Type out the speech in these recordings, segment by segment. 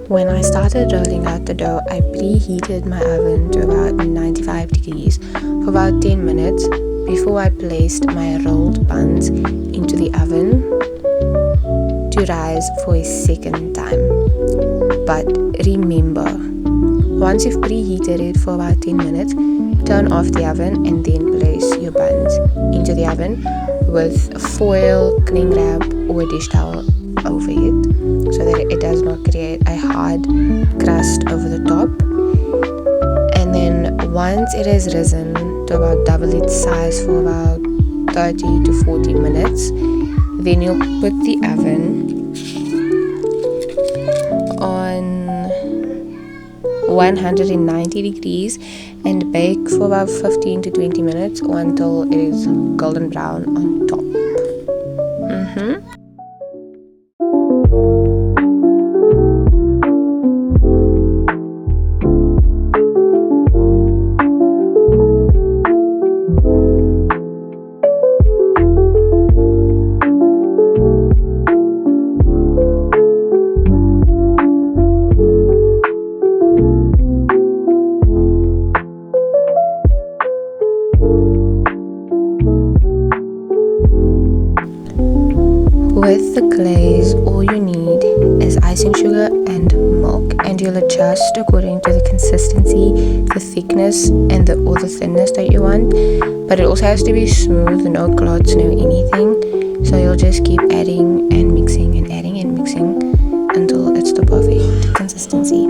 When I started rolling out the dough, I preheated my oven to about 95 degrees for about 10 minutes before I placed my rolled buns into the oven to rise for a second time. But remember, once you've preheated it for about 10 minutes, turn off the oven and then place your buns into the oven with foil, cling wrap or a dish towel over it so that it does not create a hard crust over the top. And then once it has risen to about double its size for about 30 to 40 minutes, then you'll put the oven on 190 degrees and bake for about 15 to 20 minutes or until it is golden brown on top. With the glaze, all you need is icing sugar and milk, and you'll adjust according to the consistency, the thickness, and or the thinness that you want. But it also has to be smooth, no clots, no anything. So you'll just keep adding and mixing and adding and mixing until it's the perfect consistency.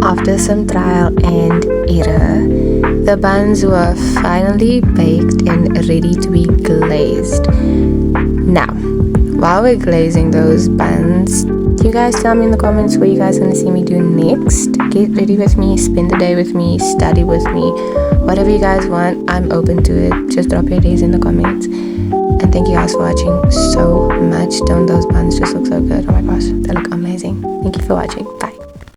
After some trial and error, the buns were finally baked and ready to be glazed. Now, while we're glazing those buns, you guys tell me in the comments what you guys want to see me do next. Get ready with me, spend the day with me, study with me, whatever you guys want, I'm open to it. Just drop your ideas in the comments. And thank you guys for watching so much. Don't those buns just look so good? Oh my gosh, they look amazing. Thank you for watching.